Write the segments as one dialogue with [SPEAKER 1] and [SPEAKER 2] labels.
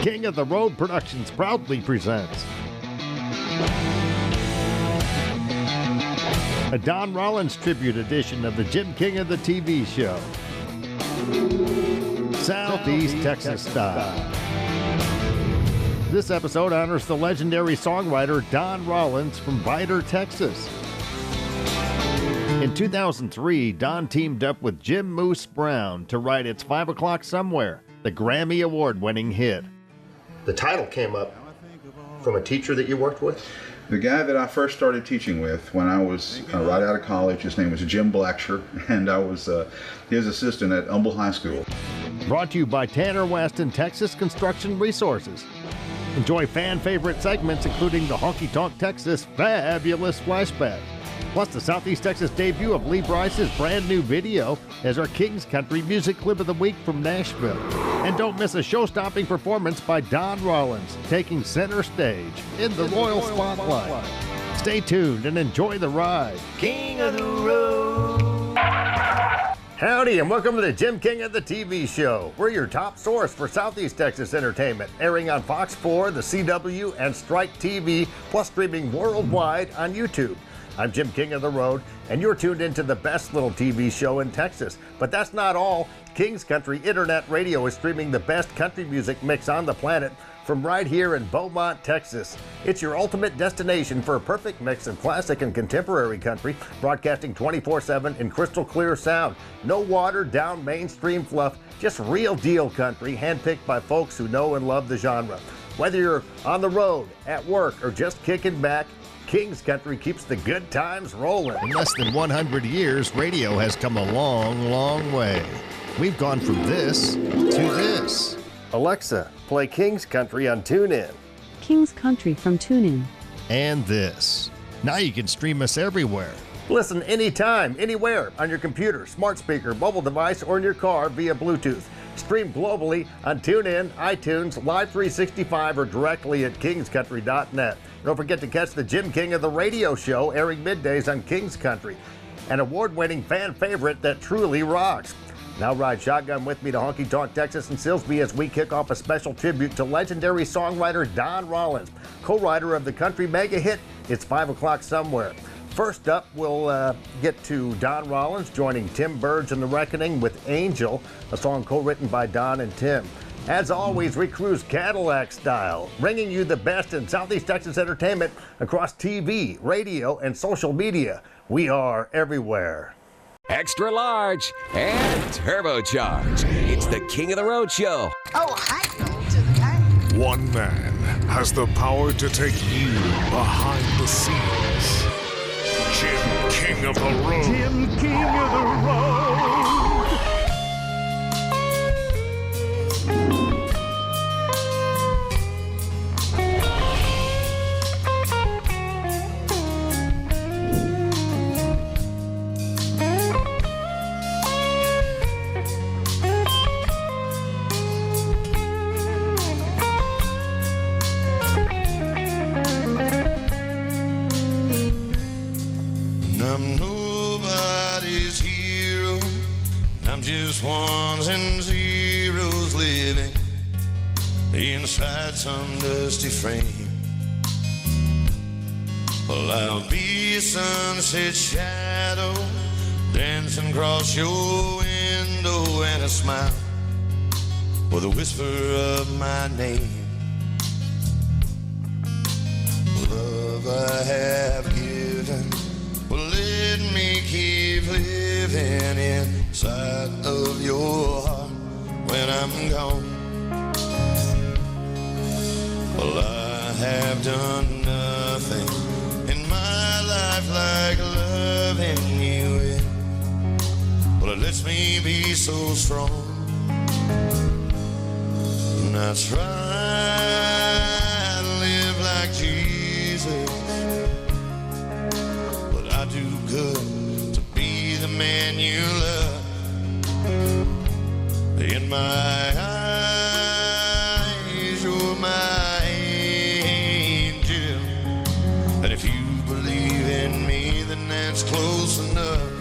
[SPEAKER 1] King of the Road Productions proudly presents a Don Rollins tribute edition of the Jim King of the TV show, Southeast Texas Style. This episode honors the legendary songwriter Don Rollins from Vidor, Texas. In 2003, Don teamed up with Jim Moose Brown to write It's 5 O'Clock Somewhere, the Grammy Award-winning hit.
[SPEAKER 2] The title came up from a teacher that you worked with?
[SPEAKER 3] The guy that I first started teaching with when I was right out of college, his name was Jim Blacksher, and I was his assistant at Humble High School.
[SPEAKER 1] Brought to you by Tanner West and Texas Construction Resources. Enjoy fan-favorite segments including the Honky Tonk Texas Fabulous Flashback, plus the Southeast Texas debut of Lee Brice's brand new video as our King's Country Music Clip of the Week from Nashville. And don't miss a show-stopping performance by Don Rollins, taking center stage in the Royal Spotlight. Stay tuned and enjoy the ride. King of the Road. Howdy, and welcome to the Jim King of the TV show. We're your top source for Southeast Texas entertainment, airing on Fox 4, the CW, and Strike TV, plus streaming worldwide on YouTube. I'm Jim King of the Road, and you're tuned into the best little TV show in Texas. But that's not all. King's Country Internet Radio is streaming the best country music mix on the planet from right here in Beaumont, Texas. It's your ultimate destination for a perfect mix of classic and contemporary country, broadcasting 24/7 in crystal clear sound. No watered down mainstream fluff, just real deal country, handpicked by folks who know and love the genre. Whether you're on the road, at work, or just kicking back, King's Country keeps the good times rolling. In less than 100 years, radio has come a long, long way. We've gone from this to this. Alexa, play King's Country on TuneIn.
[SPEAKER 4] King's Country from TuneIn.
[SPEAKER 1] And this. Now you can stream us everywhere.
[SPEAKER 2] Listen anytime, anywhere, on your computer, smart speaker, mobile device, or in your car via Bluetooth. Stream globally on TuneIn, iTunes, Live 365, or directly at kingscountry.net. Don't forget to catch the Jim King of the Radio show, airing middays on King's Country, an award-winning fan favorite that truly rocks. Now ride shotgun with me to Honky Tonk, Texas and Silsbee as we kick off a special tribute to legendary songwriter Don Rollins, co-writer of the country mega hit, It's 5 O'Clock Somewhere. First up, we'll get to Don Rollins joining Tim Burge in The Reckoning with Angel, a song co-written by Don and Tim. As always, we cruise Cadillac style, bringing you the best in Southeast Texas entertainment across TV, radio, and social media. We are everywhere.
[SPEAKER 5] Extra large and turbocharged. It's the King of the Road show.
[SPEAKER 6] Oh, hi, to the guy.
[SPEAKER 7] One man has the power to take you behind the scenes. Jim King of the Road.
[SPEAKER 1] Jim King of the Road.
[SPEAKER 8] I'm nobody's hero. I'm just ones and zeros living inside some dusty frame. Well, I'll be a sunset shadow dancing across your window, and a smile with a whisper of my name. Love I have given, well, let me keep living inside of your heart when I'm gone. Well, I have done nothing in my life like loving you. Well, it lets me be so strong. And I try to live like Jesus, I do good to be the man you love. In my eyes, you're my angel. And if you believe in me, then that's close enough.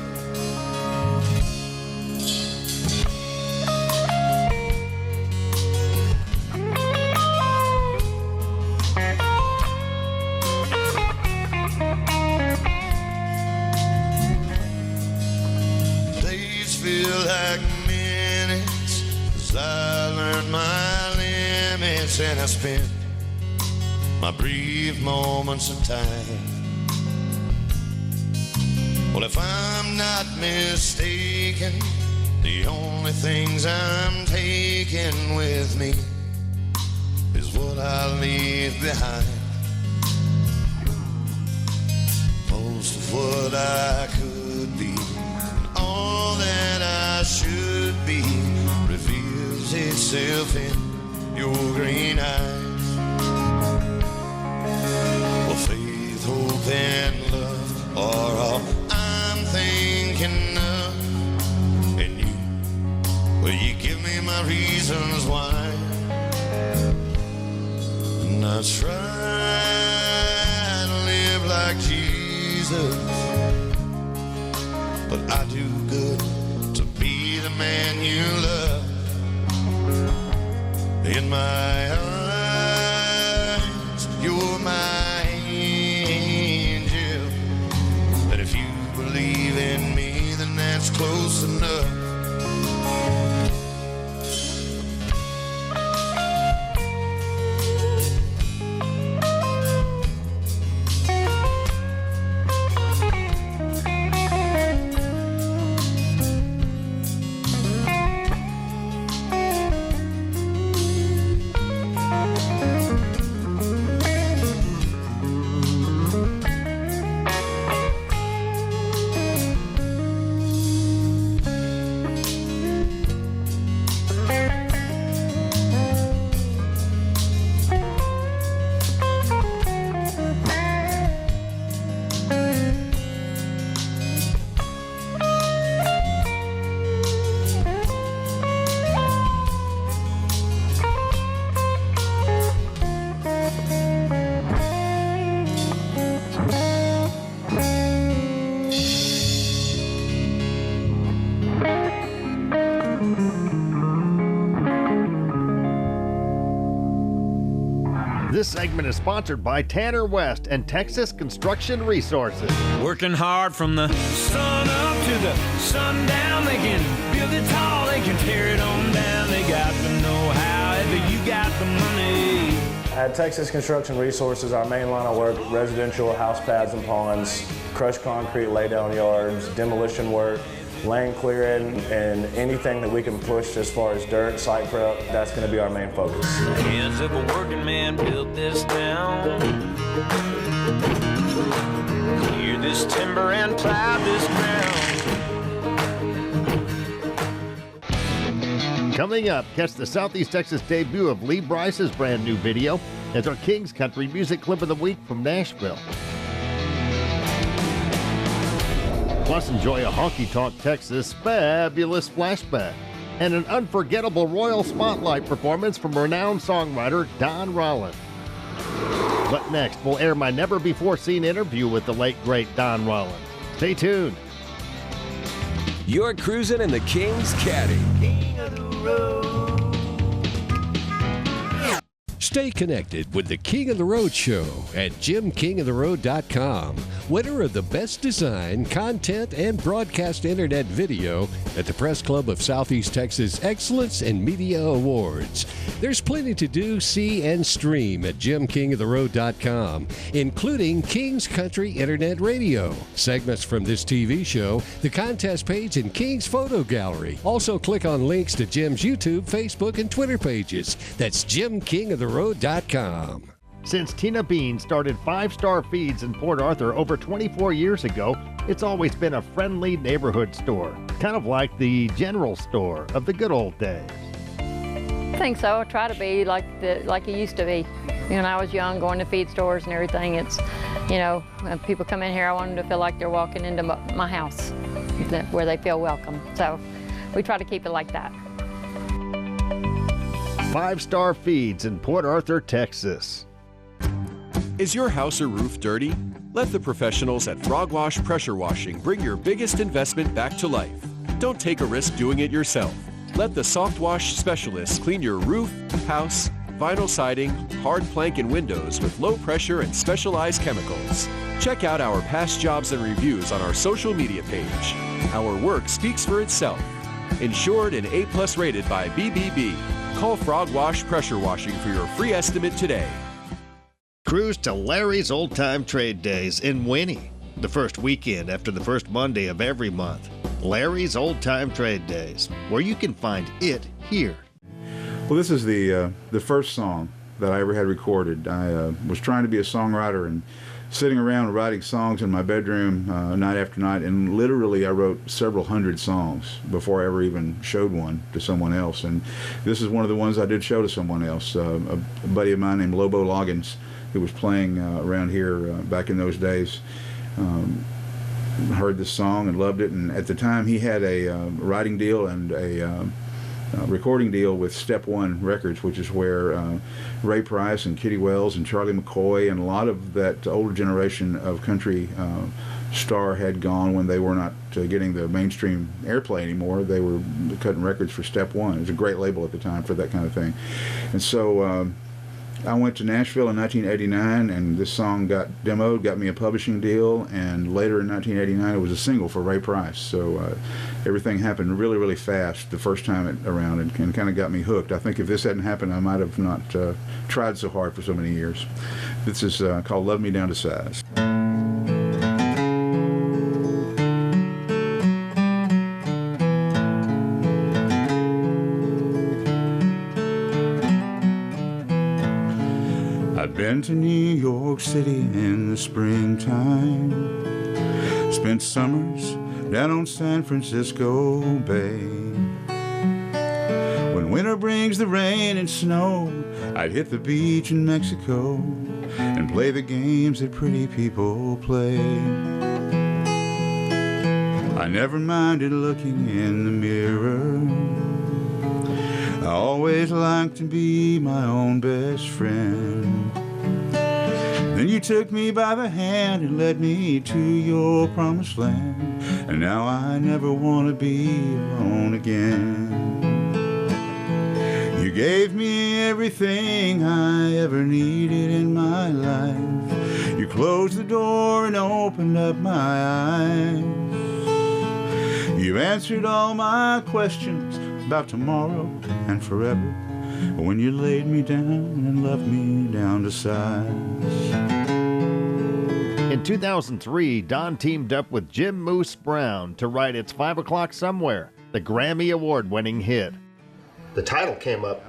[SPEAKER 8] minutes and I spent my brief moments of time. Well, if I'm not mistaken, the only things I'm taking with me is what I leave behind. Most of what I could be, and all that I should be, reveals itself in your green eyes. Well, faith, hope, and love are all I'm thinking of. And you, well, you give me my reasons why. And I try to live like Jesus, but I do good to be the man you love. In my eyes, you're my angel. And if you believe in me, then that's close enough.
[SPEAKER 1] This segment is sponsored by Tanner West and Texas Construction Resources.
[SPEAKER 9] Working hard from the sun up to the sundown. They can build it tall, they can tear it on down. They got the know-how, if you got the money.
[SPEAKER 10] At Texas Construction Resources, our main line of work, residential house pads and ponds, crushed concrete laydown yards, demolition work, land clearing, and anything that we can push as far as dirt, site prep, that's going to be our main focus.
[SPEAKER 9] Hands of a working man built this town. Clear this timber and plow this ground.
[SPEAKER 1] Coming up, catch the Southeast Texas debut of Lee Brice's brand new video as our King's Country Music Clip of the Week from Nashville. Plus, enjoy a Honky Tonk, Texas fabulous flashback and an unforgettable Royal Spotlight performance from renowned songwriter Don Rollins. But next, we'll air my never-before-seen interview with the late, great Don Rollins. Stay tuned.
[SPEAKER 5] You're cruising in the King's Caddy.
[SPEAKER 9] King of the road.
[SPEAKER 11] Stay connected with the King of the Road Show at JimKingofTheRoad.com. Winner of the Best Design, Content, and Broadcast Internet Video at the Press Club of Southeast Texas Excellence in Media Awards. There's plenty to do, see, and stream at JimKingofTheRoad.com, including King's Country Internet Radio, segments from this TV show, the contest page, and King's Photo Gallery. Also, click on links to Jim's YouTube, Facebook, and Twitter pages. That's JimKingofTheRoad.com.
[SPEAKER 1] Since Tina Bean started 5-Star Feeds in Port Arthur over 24 years ago, it's always been a friendly neighborhood store, kind of like the general store of the good old days.
[SPEAKER 12] I think so. I try to be like it used to be. When I was young, going to feed stores and everything, it's, when people come in here, I want them to feel like they're walking into my house, where they feel welcome. So we try to keep it like that.
[SPEAKER 1] 5-Star Feeds in Port Arthur, Texas.
[SPEAKER 13] Is your house or roof dirty? Let the professionals at Frog Wash Pressure Washing bring your biggest investment back to life. Don't take a risk doing it yourself. Let the Soft Wash specialists clean your roof, house, vinyl siding, hard plank, and windows with low pressure and specialized chemicals. Check out our past jobs and reviews on our social media page. Our work speaks for itself. Insured and A+ rated by BBB. Call Frog Wash Pressure Washing for your free estimate today.
[SPEAKER 1] Cruise to Larry's Old Time Trade Days in Winnie, the first weekend after the first Monday of every month. Larry's Old Time Trade Days, where you can find it here.
[SPEAKER 3] Well, this is the first song that I ever had recorded. I was trying to be a songwriter and sitting around writing songs in my bedroom night after night, and literally I wrote several hundred songs before I ever even showed one to someone else. And this is one of the ones I did show to someone else. A buddy of mine named Lobo Loggins, who was playing around here back in those days, heard this song and loved it. And at the time he had a writing deal and a recording deal with Step One Records, which is where Ray Price and Kitty Wells and Charlie McCoy and a lot of that older generation of country star had gone when they were not getting the mainstream airplay anymore. They were cutting records for Step One. It was a great label at the time for that kind of thing. And so I went to Nashville in 1989, and this song got demoed, got me a publishing deal, and later in 1989 it was a single for Ray Price. So everything happened really, really fast the first time around, and kind of got me hooked. I think if this hadn't happened, I might have not tried so hard for so many years. This is called Love Me Down to Size. Been to New York City in the springtime, spent summers down on San Francisco Bay. When winter brings the rain and snow, I'd hit the beach in Mexico and play the games that pretty people play. I never minded looking in the mirror. I always liked to be my own best friend. Then you took me by the hand and led me to your promised land, and now I never want to be alone again. You gave me everything I ever needed in my life. You closed the door and opened up my eyes. You answered all my questions about tomorrow and forever, when you laid me down and loved me down to size.
[SPEAKER 1] In 2003, Don teamed up with Jim Moose Brown to write It's 5 O'Clock Somewhere, the Grammy Award-winning hit.
[SPEAKER 2] The title came up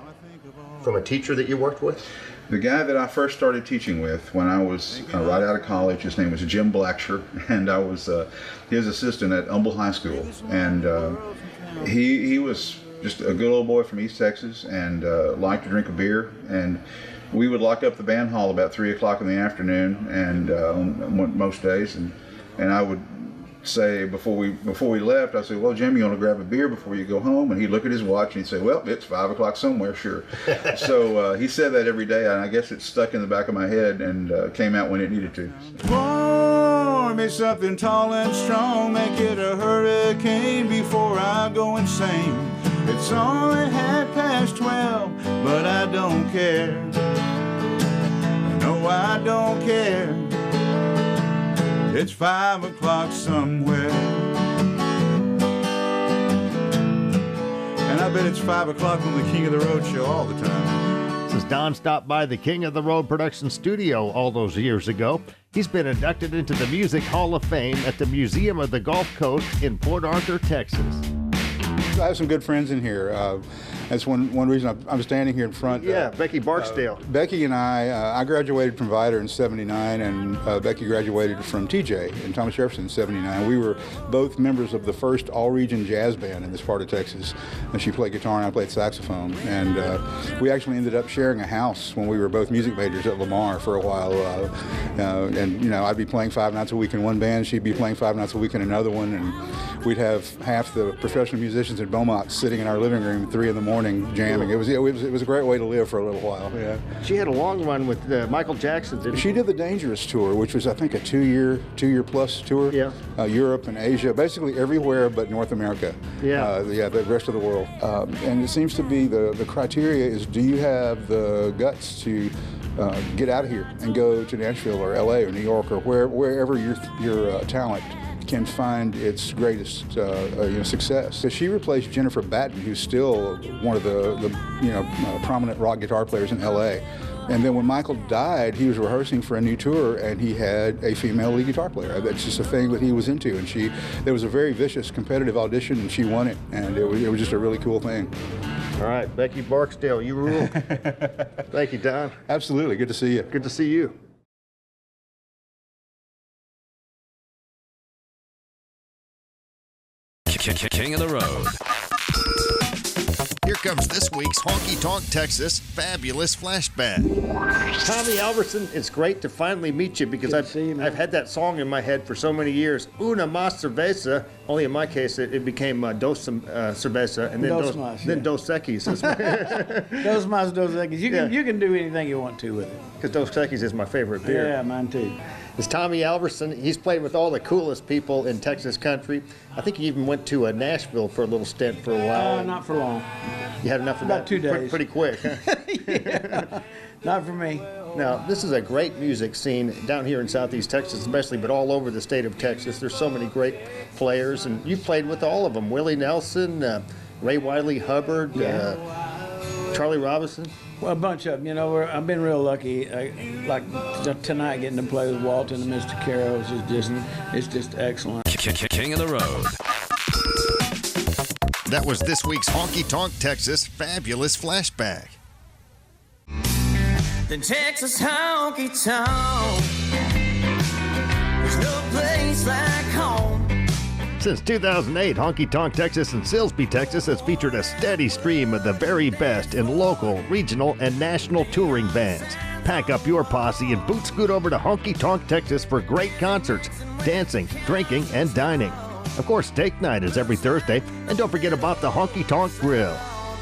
[SPEAKER 2] from a teacher that you worked with?
[SPEAKER 3] The guy that I first started teaching with when I was right out of college, his name was Jim Blacksher, and I was his assistant at Humble High School. And he was just a good old boy from East Texas and liked to drink a beer. And we would lock up the band hall about 3 o'clock in the afternoon, and on most days, and I would say before we left, I said, "Well, Jim, you want to grab a beer before you go home?" And he'd look at his watch and he'd say, "Well, it's 5 o'clock somewhere, sure." So he said that every day, and I guess it stuck in the back of my head and came out when it needed to. Pour me something tall and strong, make it a hurricane before I go insane. It's only 12:30, but I don't care. No, I don't care. It's 5 o'clock somewhere. And I bet it's 5 o'clock on the King of the Road show all the time.
[SPEAKER 1] Since Don stopped by the King of the Road production studio all those years ago, he's been inducted into the Music Hall of Fame at the Museum of the Gulf Coast in Port Arthur, Texas.
[SPEAKER 3] I have some good friends in here. That's one reason I'm standing here in front.
[SPEAKER 2] Yeah, Becky Barksdale.
[SPEAKER 3] Becky and I graduated from Vidor in '79, and Becky graduated from TJ and Thomas Jefferson in '79. We were both members of the first all-region jazz band in this part of Texas. And she played guitar and I played saxophone. And we actually ended up sharing a house when we were both music majors at Lamar for a while. And you know, I'd be playing 5 nights a week in one band, she'd be playing 5 nights a week in another one, and we'd have half the professional musicians in Beaumont sitting in our living room at 3 in the morning jamming. It was a great way to live for a little while. Yeah.
[SPEAKER 2] She had a long run with Michael Jackson, didn't she?
[SPEAKER 3] She did the Dangerous tour, which was I think a two-year plus tour.
[SPEAKER 2] Yeah.
[SPEAKER 3] Europe and Asia, basically everywhere but North America.
[SPEAKER 2] Yeah.
[SPEAKER 3] The rest of the world. And it seems to be the criteria is, do you have the guts to get out of here and go to Nashville or LA or New York or wherever your talent can find its greatest success. So she replaced Jennifer Batten, who's still one of the prominent rock guitar players in LA. And then when Michael died, he was rehearsing for a new tour, and he had a female lead guitar player. That's just a thing that he was into. And there was a very vicious competitive audition, and she won it. And it was just a really cool thing.
[SPEAKER 2] All right, Becky Barksdale, you rule. Thank you, Don.
[SPEAKER 3] Absolutely. Good to see you.
[SPEAKER 2] Good to see you.
[SPEAKER 5] King of the Road.
[SPEAKER 2] Here comes this week's Honky Tonk Texas Fabulous Flashback. Tommy Alverson, it's great to finally meet you because I've had that song in my head for so many years. Una más cerveza. Only in my case, it became dos cerveza and then dos equis.
[SPEAKER 14] Dos más dos equis. You can do anything you want to with it.
[SPEAKER 2] Because Dos Equis is my favorite beer.
[SPEAKER 14] Yeah, mine too.
[SPEAKER 2] It's Tommy Alverson. He's played with all the coolest people in Texas country. I think he even went to Nashville for a little stint for a while.
[SPEAKER 14] Not for long.
[SPEAKER 2] You had enough of
[SPEAKER 14] About
[SPEAKER 2] that?
[SPEAKER 14] 2 days.
[SPEAKER 2] Pretty quick, huh?
[SPEAKER 14] Yeah, not for me.
[SPEAKER 2] Now, this is a great music scene down here in Southeast Texas especially, but all over the state of Texas. There's so many great players, and you've played with all of them. Willie Nelson, Ray Wiley Hubbard, Charlie Robinson.
[SPEAKER 14] Well, a bunch of them. I've been real lucky. Like tonight, getting to play with Walton and Mr. Carroll's it's just excellent.
[SPEAKER 5] King of the Road.
[SPEAKER 2] That was this week's Honky Tonk Texas Fabulous Flashback.
[SPEAKER 15] The Texas honky tonk. There's no place like home.
[SPEAKER 1] Since 2008, Honky Tonk Texas and Silsbee, Texas has featured a steady stream of the very best in local, regional, and national touring bands. Pack up your posse and boot scoot over to Honky Tonk Texas for great concerts, dancing, drinking, and dining. Of course, steak night is every Thursday, and don't forget about the Honky Tonk Grill.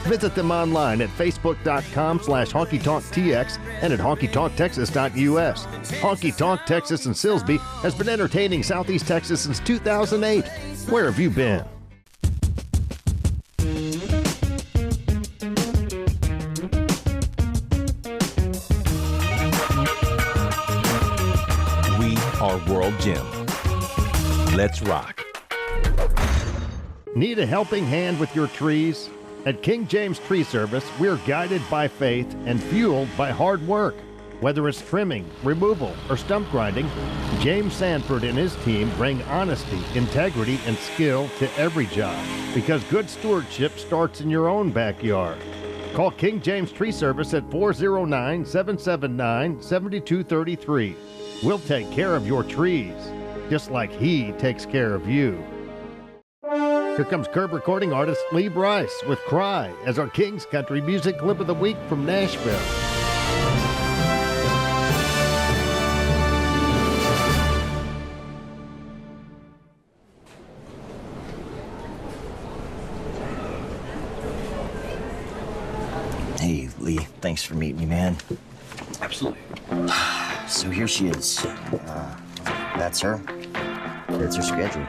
[SPEAKER 1] Visit them online at facebook.com/honkytonktx and at honkytonktexas.us. Honky Tonk Texas and Silsbee has been entertaining Southeast Texas since 2008. Where have you been?
[SPEAKER 16] We are World Gym. Let's rock.
[SPEAKER 1] Need a helping hand with your trees? At King James Tree Service, we're guided by faith and fueled by hard work. Whether it's trimming, removal, or stump grinding, James Sanford and his team bring honesty, integrity, and skill to every job because good stewardship starts in your own backyard. Call King James Tree Service at 409-779-7233. We'll take care of your trees, just like he takes care of you. Here comes curb recording artist Lee Brice with Cry as our King's Country Music Clip of the Week from Nashville.
[SPEAKER 17] Hey, Lee, thanks for meeting me, man.
[SPEAKER 14] Absolutely.
[SPEAKER 17] So here she is. That's her. That's her schedule.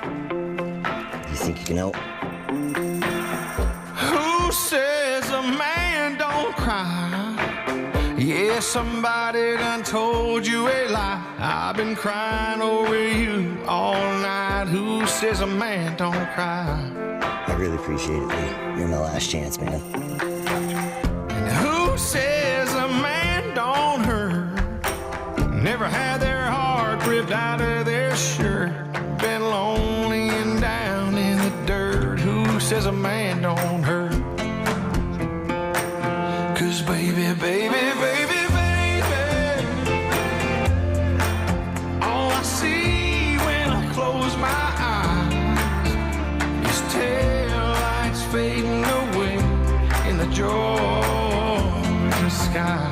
[SPEAKER 17] You think you can help?
[SPEAKER 15] Who says a man don't cry? Yeah, somebody done told you a lie. I've been crying over you all night. Who says a man don't cry?
[SPEAKER 17] I really appreciate it, Lee. You're my last chance, man.
[SPEAKER 15] And who says a man don't hurt? Never had their heart ripped out of their shirt. Been lonely and down in the dirt. Who says a man don't hurt? 'Cause baby, baby, baby, baby, all I see when I close my eyes is taillights fading away in the Georgia sky.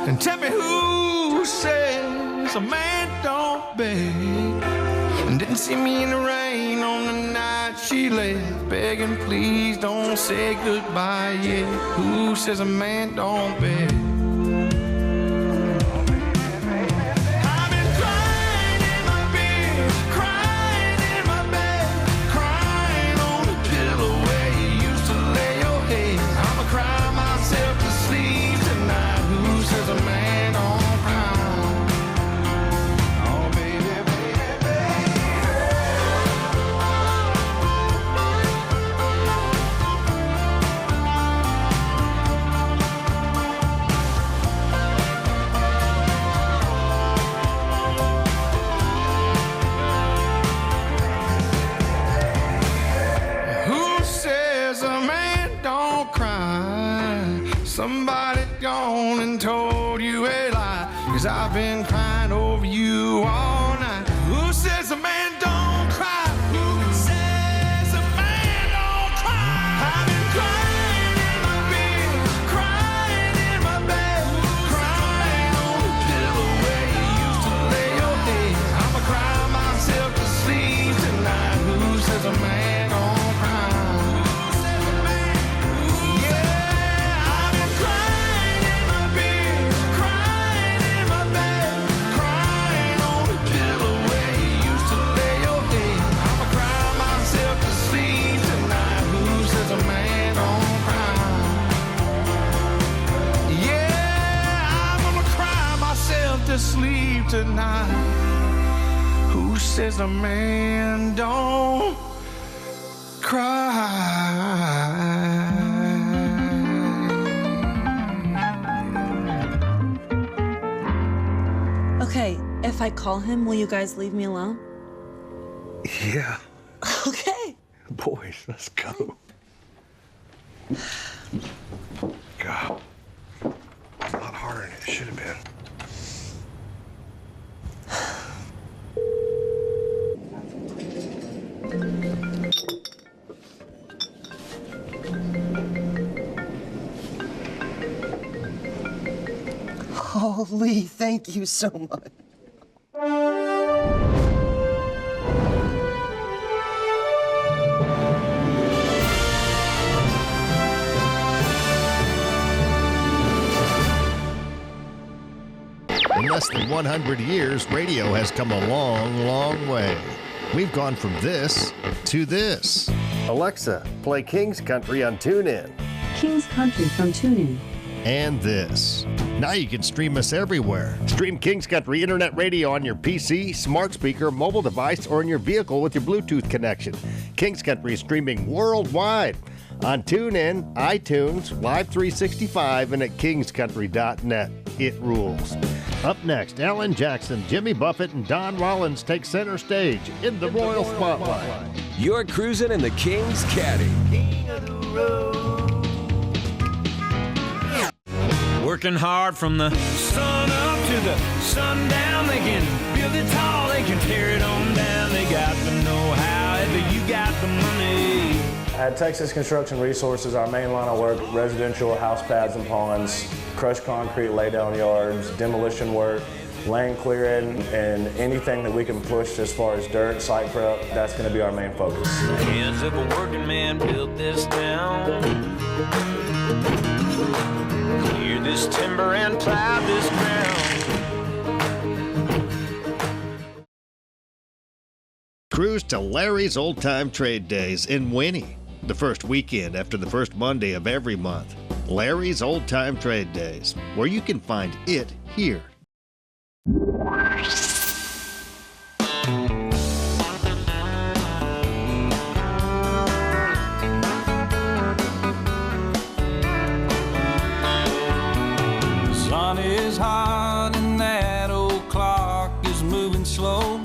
[SPEAKER 15] And tell me who says a man don't beg, and didn't see me in the rain on the night she left, begging please don't say goodbye yet. Who says a man don't beg? somebody gone and told you a lie, 'cause I've been crying over you all night. Who says a man don't cry? Who says a man don't cry? I've been crying in my bed, crying in my bed, crying on the pillow where you used to lay your head. I'ma cry myself to sleep tonight. Who says a man don't cry? To sleep tonight. Who says a man don't cry?
[SPEAKER 18] Okay, if I call him, will you guys leave me alone?
[SPEAKER 19] Yeah.
[SPEAKER 18] Okay.
[SPEAKER 19] Boys, let's go. God. It's a lot harder than it should have been.
[SPEAKER 17] Oh, Lee, thank you so much.
[SPEAKER 1] In less than 100 years, radio has come a long, long way. We've gone from this to this.
[SPEAKER 2] Alexa, play King's Country on TuneIn.
[SPEAKER 4] King's Country from TuneIn.
[SPEAKER 1] And this. Now you can stream us everywhere.
[SPEAKER 2] Stream King's Country Internet Radio on your PC, smart speaker, mobile device, or in your vehicle with your Bluetooth connection. King's Country is streaming worldwide on TuneIn, iTunes, Live 365, and at kingscountry.net. It rules.
[SPEAKER 1] Up next, Alan Jackson, Jimmy Buffett, and Don Rollins take center stage in the Royal Spotlight.
[SPEAKER 5] You're cruising in the King's Caddy.
[SPEAKER 9] King of the road. Working hard from the sun up to the sundown. They can build it tall, they can tear it on down. They got the know-how, if you got the money.
[SPEAKER 10] At Texas Construction Resources, our main line of work, residential house pads and ponds, crushed concrete laydown yards, demolition work, land clearing, and anything that we can push as far as dirt, site prep, that's going to be our main focus.
[SPEAKER 9] The hands of a working man built this town. Clear this timber and plow this ground.
[SPEAKER 1] Cruise to Larry's Old Time Trade Days in Winnie, the first weekend after the first Monday of every month. Larry's Old Time Trade Days, where you can find it here.
[SPEAKER 9] The sun is hot and that old clock is moving slow,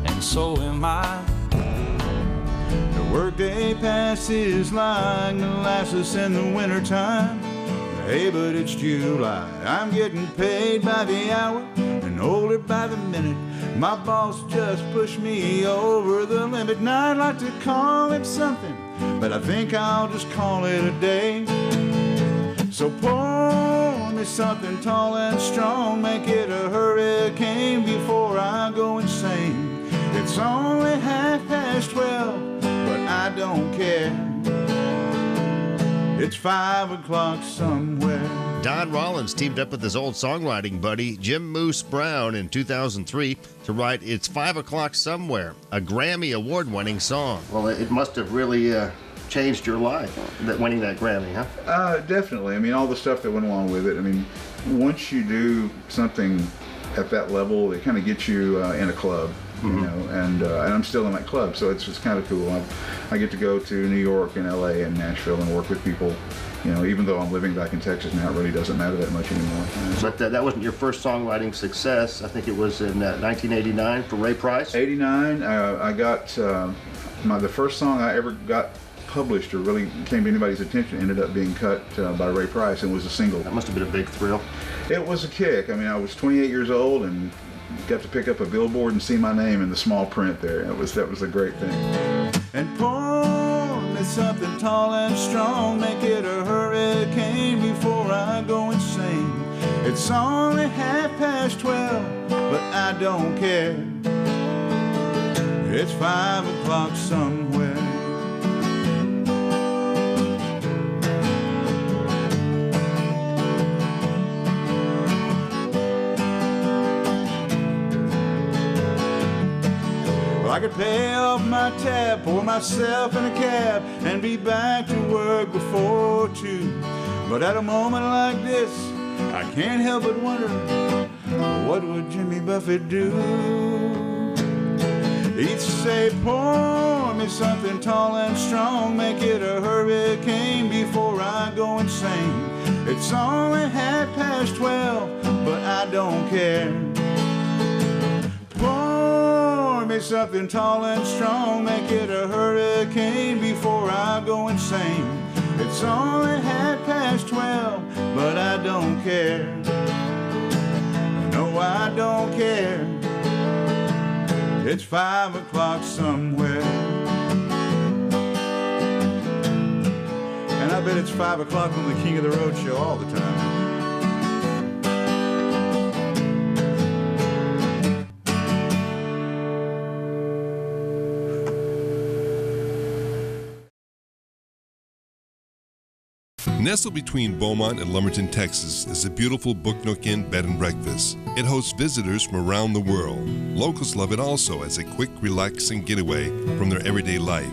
[SPEAKER 9] and so am I.
[SPEAKER 3] The workday passes like molasses in the wintertime. Hey, but it's July. I'm getting paid by the hour and older by the minute. My boss just pushed me over the limit, and I'd like to call it something, but I think I'll just call it a day. So pour me something tall and strong, make it a hurricane before I go insane. It's only 12:30, but I don't care. It's 5 o'clock somewhere.
[SPEAKER 1] Don Rollins teamed up with his old songwriting buddy Jim Moose Brown in 2003 to write It's 5 O'Clock Somewhere, a Grammy award-winning song.
[SPEAKER 2] Well, it must have really changed your life, winning that Grammy, huh?
[SPEAKER 3] Definitely. I mean, all the stuff that went along with it. I mean, once you do something at that level, it kind of gets you in a club. You know, and I'm still in that club, so it's kind of cool. I get to go to New York and LA and Nashville and work with people. You know, even though I'm living back in Texas now, it really doesn't matter that much anymore.
[SPEAKER 2] But that wasn't your first songwriting success. I think it was in 1989 for Ray Price.
[SPEAKER 3] 89. I got the first song I ever got published or really came to anybody's attention ended up being cut by Ray Price and was a single.
[SPEAKER 2] That must have been a big thrill.
[SPEAKER 3] It was a kick. I mean, I was 28 years old and got to pick up a billboard and see my name in the small print there. That was a great thing.
[SPEAKER 20] And pour me something tall and strong, make it a hurricane before I go insane. It's only 12:30, but I don't care. It's 5 o'clock somewhere. Well, I could pay off my tab, pour myself in a cab, and be back to work before 2. But at a moment like this, I can't help but wonder, what would Jimmy Buffett do? He'd say, pour me something tall and strong, make it a hurricane before I go insane. It's only 12:30, but I don't care. Pour me something tall and strong, make it a hurricane before I go insane. It's only 12:30, but I don't care. No, I don't care. It's 5 o'clock somewhere. And I bet it's 5 o'clock on the King of the Road show all the time.
[SPEAKER 21] Nestled between Beaumont and Lumberton, Texas, is the beautiful Book Nook Inn Bed and Breakfast. It hosts visitors from around the world. Locals love it also as a quick, relaxing getaway from their everyday life.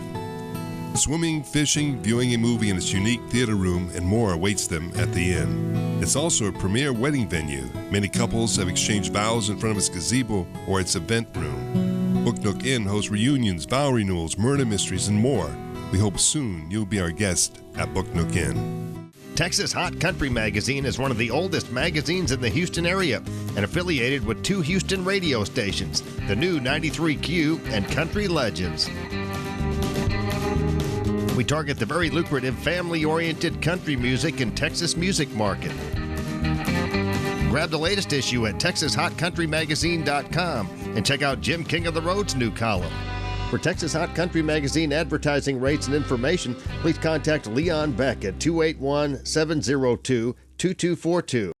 [SPEAKER 21] Swimming, fishing, viewing a movie in its unique theater room, and more awaits them at the inn. It's also a premier wedding venue. Many couples have exchanged vows in front of its gazebo or its event room. Book Nook Inn hosts reunions, vow renewals, murder mysteries, and more. We hope soon you'll be our guest at Book Nook Inn.
[SPEAKER 1] Texas Hot Country Magazine is one of the oldest magazines in the Houston area and affiliated with 2 Houston radio stations, the new 93Q and Country Legends. We target the very lucrative family-oriented country music and Texas music market. Grab the latest issue at TexasHotCountryMagazine.com and check out Jim King of the Road's new column. For Texas Hot Country Magazine advertising rates and information, please contact Leon Beck at 281-702-2242.